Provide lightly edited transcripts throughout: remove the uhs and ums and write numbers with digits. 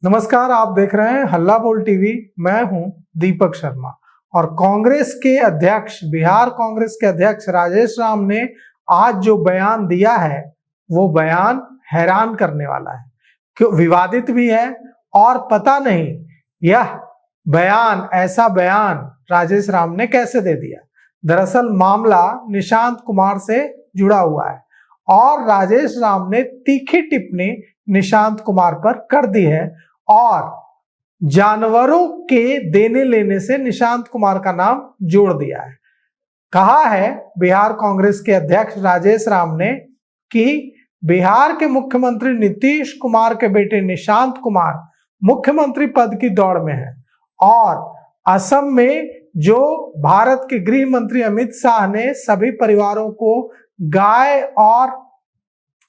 नमस्कार, आप देख रहे हैं हल्ला बोल टीवी। मैं हूं दीपक शर्मा और कांग्रेस के अध्यक्ष, बिहार कांग्रेस के अध्यक्ष राजेश राम ने आज जो बयान दिया है वो बयान हैरान करने वाला है। क्यों विवादित भी है और पता नहीं यह ऐसा बयान राजेश राम ने कैसे दे दिया। दरअसल मामला निशांत कुमार से जुड़ा हुआ है और राजेश राम ने तीखी टिप्पणी निशांत कुमार पर कर दी है और जानवरों के देने लेने से निशांत कुमार का नाम जोड़ दिया है। कहा है बिहार कांग्रेस के अध्यक्ष राजेश राम ने कि बिहार के मुख्यमंत्री नीतीश कुमार के बेटे निशांत कुमार मुख्यमंत्री पद की दौड़ में है और असम में जो भारत के गृह मंत्री अमित शाह ने सभी परिवारों को गाय और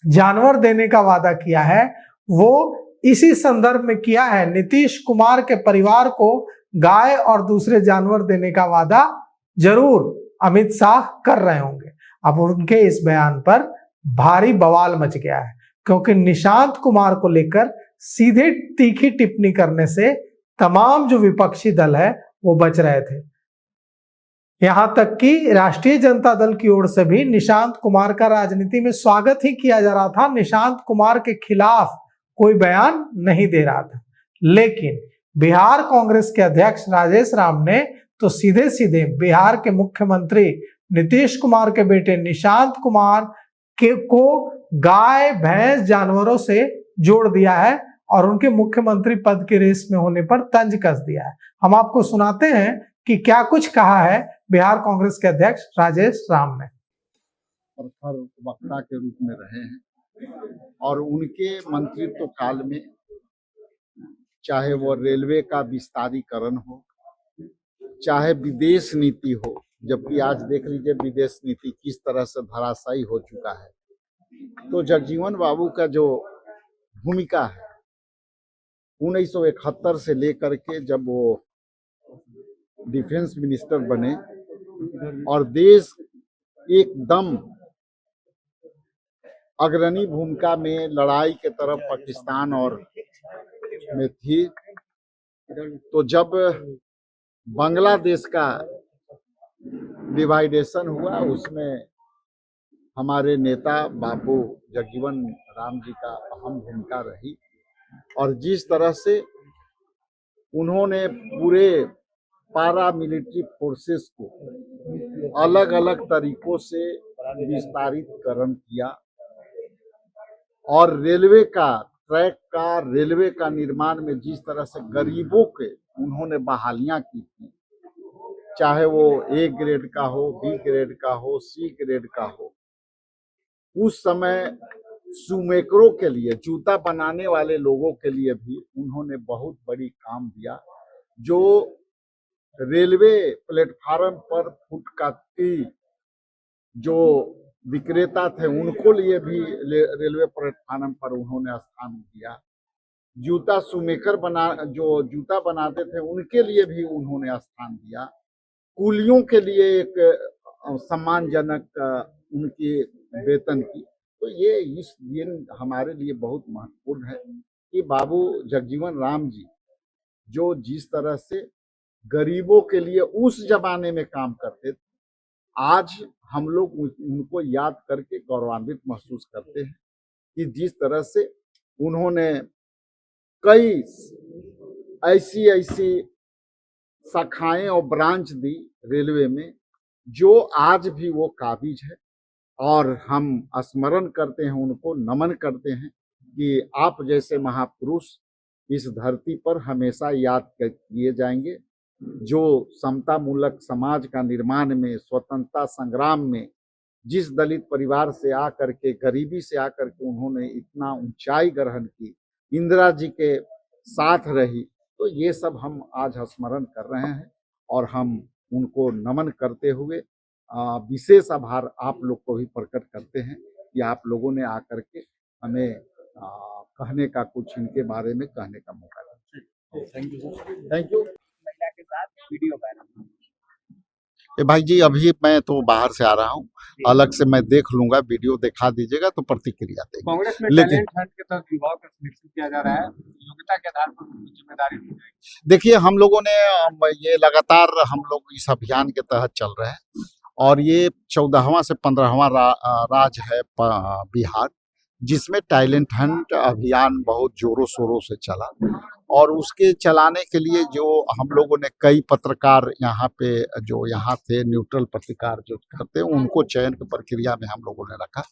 जानवर देने का वादा किया है, वो इसी संदर्भ में किया है। नीतीश कुमार के परिवार को गाय और दूसरे जानवर देने का वादा जरूर अमित शाह कर रहे होंगे। अब उनके इस बयान पर भारी बवाल मच गया है क्योंकि निशांत कुमार को लेकर सीधे तीखी टिप्पणी करने से तमाम जो विपक्षी दल है वो बच रहे थे। यहां तक कि राष्ट्रीय जनता दल की ओर से भी निशांत कुमार का राजनीति में स्वागत ही किया जा रहा था, निशांत कुमार के खिलाफ कोई बयान नहीं दे रहा था। लेकिन बिहार कांग्रेस के अध्यक्ष राजेश राम ने तो सीधे सीधे बिहार के मुख्यमंत्री नीतीश कुमार के बेटे निशांत कुमार को गाय भैंस जानवरों से जोड़ दिया है और उनके मुख्यमंत्री पद की रेस में होने पर तंज कस दिया है। हम आपको सुनाते हैं कि क्या कुछ कहा है बिहार कांग्रेस के अध्यक्ष राजेश राम ने। वक्ता के रूप में रहे हैं और उनके मंत्रित्व काल में चाहे वो रेलवे का विस्तारीकरण हो, चाहे विदेश नीति हो, जबकि आज देख लीजिए विदेश नीति किस तरह से धराशायी हो चुका है, तो जगजीवन बाबू का जो भूमिका है 1971 से लेकर के जब वो डिफेंस मिनिस्टर बने और देश एकदम अग्रणी भूमिका में लड़ाई के तरफ पाकिस्तान और में थी, तो जब बांग्लादेश का डिवाइडेशन हुआ उसमें हमारे नेता बाबू जगजीवन राम जी का अहम भूमिका रही और जिस तरह से उन्होंने पूरे पारा मिलिट्री फोर्सेस को अलग अलग तरीकों से विस्तारितकरण किया और रेलवे का निर्माण में जिस तरह से गरीबों के उन्होंने बहालियां की थी, चाहे वो ए ग्रेड का हो, बी ग्रेड का हो, सी ग्रेड का हो, उस समय शूमेकरों के लिए, जूता बनाने वाले लोगों के लिए भी उन्होंने बहुत बड़ी काम दिया। जो रेलवे प्लेटफार्म पर फुटपाथी जो विक्रेता थे उनको लिए भी रेलवे प्लेटफार्म पर उन्होंने स्थान दिया। जूता शूमेकर जो जूता बनाते थे उनके लिए भी उन्होंने स्थान दिया। कुलियों के लिए एक सम्मानजनक उनकी वेतन की, तो ये इस दिन हमारे लिए बहुत महत्वपूर्ण है कि बाबू जगजीवन राम जी जो जिस तरह से गरीबों के लिए उस जमाने में काम करते थे, आज हम लोग उनको याद करके गौरवान्वित महसूस करते हैं कि जिस तरह से उन्होंने कई ऐसी शाखाएं और ब्रांच दी रेलवे में जो आज भी वो काबिज है और हम स्मरण करते हैं, उनको नमन करते हैं कि आप जैसे महापुरुष इस धरती पर हमेशा याद किए जाएंगे, जो समता मूलक समाज का निर्माण में, स्वतंत्रता संग्राम में जिस दलित परिवार से आकर के, गरीबी से आकर के उन्होंने इतना ऊंचाई ग्रहण की, इंदिरा जी के साथ रही, तो ये सब हम आज स्मरण कर रहे हैं और हम उनको नमन करते हुए विशेष आभार आप लोग को भी प्रकट करते हैं कि आप लोगों ने आकर के हमें कहने का कुछ इनके बारे में कहने का मौका दिया। Thank you sir. Thank you. महिला के साथ वीडियो वायरल भाई जी अभी मैं तो बाहर से आ रहा हूँ, अलग से मैं देख लूंगा, वीडियो दिखा दीजिएगा तो प्रतिक्रिया देंगे। कांग्रेस में लेकिन टैलेंट हंट के तहत युवाओं का सिलेक्शन किया जा रहा है, योग्यता के आधार पर उनको जिम्मेदारी दी जाएगी। देखिए हम लोगों ने ये लगातार हम लोग इस अभियान के तहत चल रहे हैं और ये 14वां से 15वां राज है बिहार, जिसमें टैलेंट हंट अभियान बहुत जोरों शोरों से चला और उसके चलाने के लिए जो हम लोगों ने कई पत्रकार यहाँ पे जो यहाँ थे न्यूट्रल पत्रकार जो करते हैं उनको चयन की प्रक्रिया में हम लोगों ने रखा।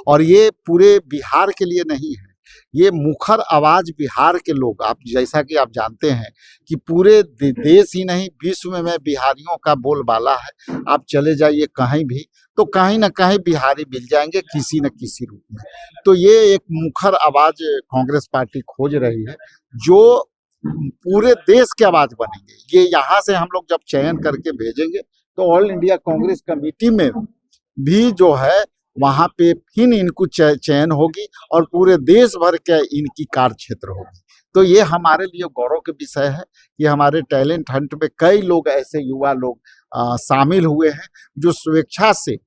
और ये पूरे बिहार के लिए नहीं है, ये मुखर आवाज बिहार के लोग, आप जैसा कि आप जानते हैं कि पूरे देश ही नहीं विश्व में बिहारियों का बोलबाला है। आप चले जाइए कहीं भी तो कहीं ना कहीं बिहारी मिल जाएंगे किसी न किसी रूप में। तो ये एक मुखर आवाज कांग्रेस पार्टी खोज रही है जो पूरे देश की आवाज बनेंगे। ये यहाँ से हम लोग जब चयन करके भेजेंगे तो ऑल इंडिया कांग्रेस कमेटी में भी जो है वहां पे फिर इनको चयन होगी और पूरे देश भर के इनकी कार्य क्षेत्र होगी। तो ये हमारे लिए गौरव के विषय है कि हमारे टैलेंट हंट में कई लोग ऐसे युवा लोग शामिल हुए हैं जो स्वेच्छा से,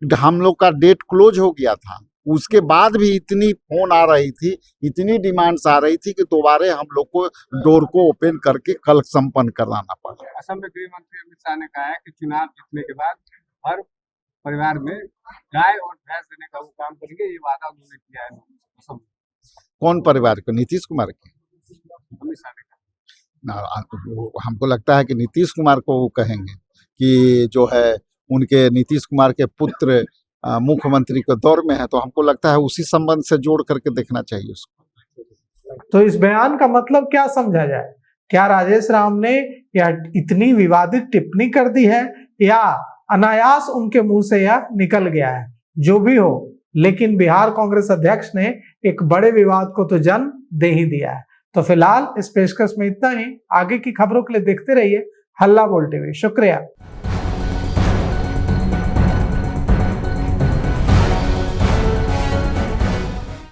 हम लोग का डेट क्लोज हो गया था उसके बाद भी इतनी फोन आ रही थी, इतनी डिमांड्स आ रही थी कि दोबारा हम लोग को डोर को ओपन करके कल संपन्न कराना पड़ा। असम में गृह मंत्री अमित शाह ने कहा है कि चुनाव जीतने के बाद हर परिवार में गाय और भैंस देने का वो काम करेंगे, ये वादा उन्होंने किया है असम में। कौन परिवार को? नीतीश कुमार के? अमित शाह ने कहा। हमको लगता है कि नीतीश कुमार को वो कहेंगे कि जो है उनके नीतीश कुमार के पुत्र मुख्यमंत्री के दौर में है, तो हमको लगता है उसी संबंध से जोड़ करके देखना चाहिए उसको। तो इस बयान का मतलब क्या समझा जाए? क्या राजेश राम ने यह इतनी विवादित टिप्पणी कर दी है या अनायास उनके मुंह से यह निकल गया है? जो भी हो, लेकिन बिहार कांग्रेस अध्यक्ष ने एक बड़े विवाद को तो जन्म दे ही दिया है। तो फिलहाल इस पेशकश में इतना ही। आगे की खबरों के लिए देखते रहिए हल्ला बोल टीवी। शुक्रिया।